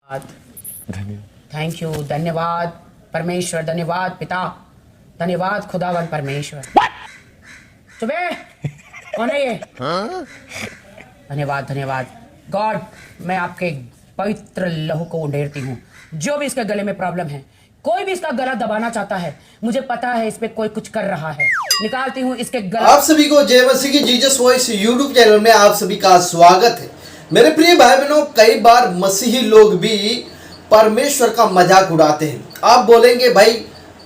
Thank you, धन्यवाद परमेश्वर, धन्यवाद पिता, धन्यवाद खुदावन परमेश्वर। सुबह कौन है ये? धन्यवाद धन्यवाद गॉड, मैं आपके पवित्र लहू को उंडेरती हूँ। जो भी इसके गले में प्रॉब्लम है, कोई भी इसका गला दबाना चाहता है, मुझे पता है इस पे कोई कुछ कर रहा है, निकालती हूँ इसके गला। आप सभी को जय मसीह की जीसस वॉइस यूट्यूब चैनल में आप सभी का स्वागत है। मेरे प्रिय भाई बहनों, कई बार मसीही लोग भी परमेश्वर का मजाक उड़ाते हैं। आप बोलेंगे भाई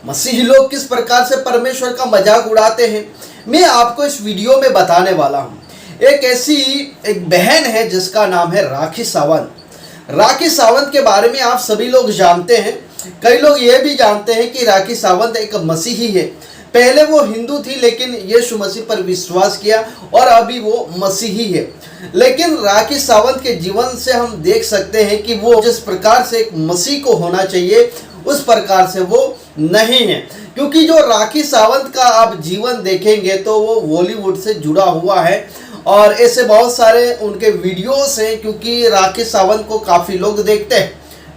मसीही लोग किस प्रकार से परमेश्वर का मजाक उड़ाते हैं? मैं आपको इस वीडियो में बताने वाला हूँ। एक बहन है जिसका नाम है राखी सावंत। राखी सावंत के बारे में आप सभी लोग जानते हैं। कई लोग ये भी जानते हैं कि राखी सावंत एक मसीही है। पहले वो हिंदू थी लेकिन यीशु मसीह पर विश्वास किया और अभी वो मसीही है। लेकिन राखी सावंत के जीवन से हम देख सकते हैं कि वो जिस प्रकार से एक मसीह को होना चाहिए उस प्रकार से वो नहीं है। क्योंकि जो राखी सावंत का आप जीवन देखेंगे तो वो बॉलीवुड से जुड़ा हुआ है और ऐसे बहुत सारे उनके वीडियोस हैं, क्योंकि राखी सावंत को काफ़ी लोग देखते हैं,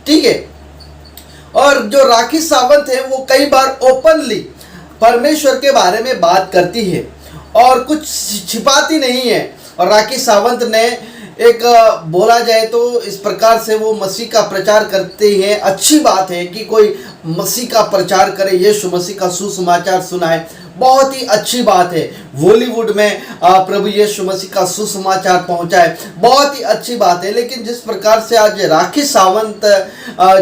ठीक है। और जो राखी सावंत है वो कई बार ओपनली परमेश्वर के बारे में बात करती है और कुछ छिपाती नहीं है। और राखी सावंत ने एक बोला जाए तो इस प्रकार से वो मसीह का प्रचार करते हैं। अच्छी बात है कि कोई मसीह का प्रचार करे, यीशु मसीह का सुसमाचार सुनाए, बहुत ही अच्छी बात है। बॉलीवुड में प्रभु यीशु मसीह का सुसमाचार पहुंचाए, बहुत ही अच्छी बात है। लेकिन जिस प्रकार से आज राखी सावंत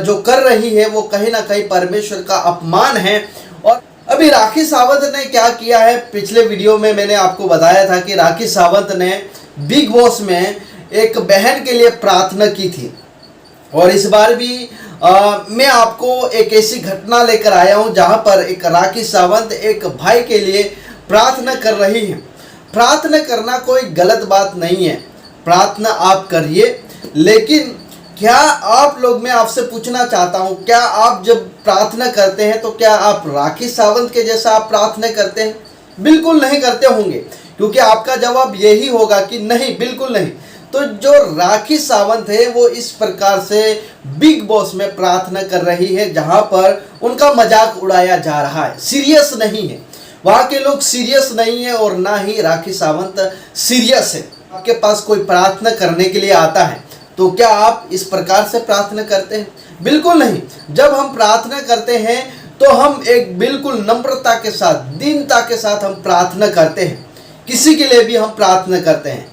जो कर रही है वो कहीं ना कहीं परमेश्वर का अपमान है। और अभी राखी सावंत ने क्या किया है, पिछले वीडियो में मैंने आपको बताया था कि राखी सावंत ने बिग बॉस में एक बहन के लिए प्रार्थना की थी। और इस बार भी मैं आपको एक ऐसी घटना लेकर आया हूं जहां पर एक राखी सावंत एक भाई के लिए प्रार्थना कर रही है। प्रार्थना करना कोई गलत बात नहीं है, प्रार्थना आप करिए। लेकिन क्या आप लोग, मैं आपसे पूछना चाहता हूं, क्या आप जब प्रार्थना करते हैं तो क्या आप राखी सावंत के जैसा आप प्रार्थना करते हैं? बिल्कुल नहीं करते होंगे, क्योंकि आपका जवाब यही होगा कि नहीं, बिल्कुल नहीं। तो जो राखी सावंत है वो इस प्रकार से बिग बॉस में प्रार्थना कर रही है जहां पर उनका मजाक उड़ाया जा रहा है, सीरियस नहीं है। वहां के लोग सीरियस नहीं है और ना ही राखी सावंत सीरियस है। आपके पास कोई प्रार्थना करने के लिए आता है तो क्या आप इस प्रकार से प्रार्थना करते हैं? बिल्कुल नहीं। जब हम प्रार्थना करते हैं तो हम एक बिल्कुल नम्रता के साथ, दीनता के साथ हम प्रार्थना करते हैं। किसी के लिए भी हम प्रार्थना करते हैं।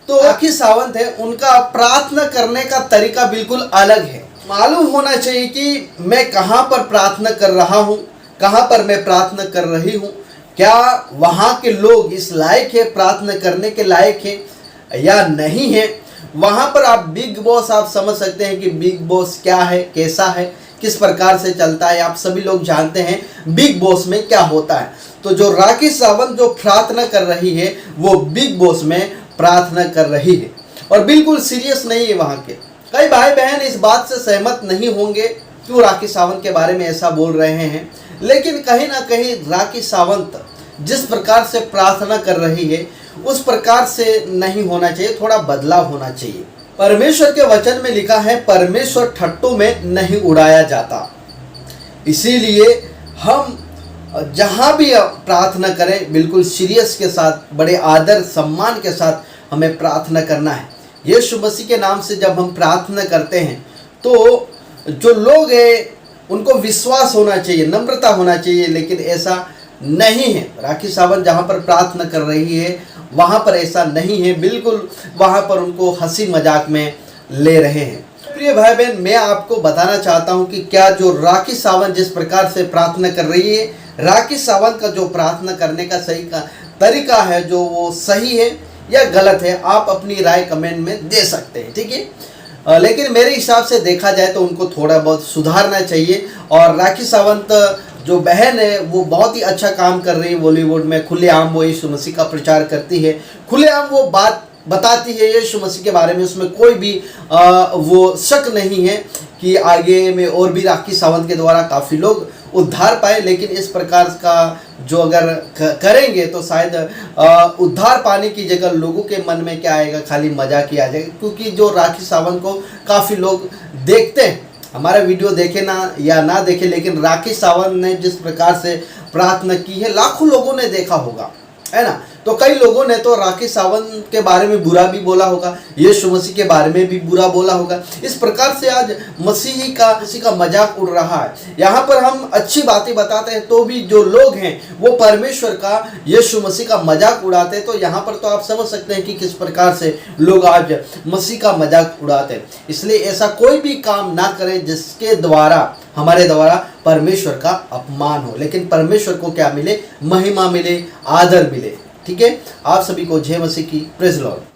तो राखी सावंत है, उनका प्रार्थना करने का तरीका बिल्कुल अलग है। मालूम होना चाहिए कि मैं कहाँ पर प्रार्थना कर रहा हूँ, कहाँ पर मैं प्रार्थना कर रही हूँ, क्या वहाँ के लोग इस लायक है, प्रार्थना करने के लायक है या नहीं है। वहाँ पर आप बिग बॉस आप समझ सकते हैं कि बिग बॉस क्या है, कैसा है, किस प्रकार से चलता है। आप सभी लोग जानते हैं बिग बॉस में क्या होता है। तो जो राखी सावंत जो प्रार्थना कर रही है वो बिग बॉस में प्रार्थना कर रही है और बिल्कुल सीरियस नहीं है। वहाँ के कई भाई बहन इस बात से सहमत नहीं होंगे क्यों राखी सावंत के बारे में ऐसा बोल रहे हैं। लेकिन कहीं ना कहीं राखी सावंत जिस प्रकार से प्रार्थना कर रही है उस प्रकार से नहीं होना चाहिए, थोड़ा बदलाव होना चाहिए। परमेश्वर के वचन में लिखा है परमेश्वर ठट्टों में नहीं उड़ाया जाता। इसीलिए हम जहाँ भी प्रार्थना करें बिल्कुल सीरियस के साथ, बड़े आदर सम्मान के साथ हमें प्रार्थना करना है। यीशु मसीह के नाम से जब हम प्रार्थना करते हैं तो जो लोग हैं उनको विश्वास होना चाहिए, नम्रता होना चाहिए। लेकिन ऐसा नहीं है। राखी सावंत जहाँ पर प्रार्थना कर रही है वहाँ पर ऐसा नहीं है, बिल्कुल वहाँ पर उनको हंसी मजाक में ले रहे हैं। प्रिय भाई बहन, मैं आपको बताना चाहता हूँ कि क्या जो राखी सावंत जिस प्रकार से प्रार्थना कर रही है, राखी सावंत का जो प्रार्थना करने का सही का तरीका है, जो वो सही है या गलत है, आप अपनी राय कमेंट में दे सकते हैं, ठीक है। लेकिन मेरे हिसाब से देखा जाए तो उनको थोड़ा बहुत सुधारना चाहिए। और राखी सावंत जो बहन है वो बहुत ही अच्छा काम कर रही है बॉलीवुड में। खुलेआम वो यीशु मसीह का प्रचार करती है, खुलेआम वो बात बताती है यीशु मसीह के बारे में, उसमें कोई भी वो शक नहीं है कि आगे में और भी राखी सावंत के द्वारा काफ़ी लोग उद्धार पाए, लेकिन इस प्रकार का जो अगर करेंगे तो शायद उद्धार पाने की जगह लोगों के मन में क्या आएगा, खाली मजाक ही आ जाएगा। क्योंकि जो राखी सावंत को काफ़ी लोग देखते हैं, हमारा वीडियो देखे ना या ना देखे, लेकिन राखी सावंत ने जिस प्रकार से प्रार्थना की है लाखों लोगों ने देखा होगा, है ना। तो कई लोगों ने तो राखी सावंत के बारे में बुरा भी बोला होगा, यीशु मसीह के बारे में भी बुरा बोला होगा। इस प्रकार से आज मसीह का मजाक उड़ रहा है। यहाँ पर हम अच्छी बातें बताते हैं तो भी जो लोग हैं वो परमेश्वर का, यीशु मसीह का मजाक उड़ाते हैं। तो यहाँ पर तो आप समझ सकते हैं कि किस प्रकार से लोग आज मसीह का मजाक उड़ाते हैं। इसलिए ऐसा कोई भी काम ना करें जिसके द्वारा हमारे द्वारा परमेश्वर का अपमान हो, लेकिन परमेश्वर को क्या मिले, महिमा मिले, आदर मिले। ठीक है, आप सभी को जय मसीह की, प्रेज़ लॉर्ड।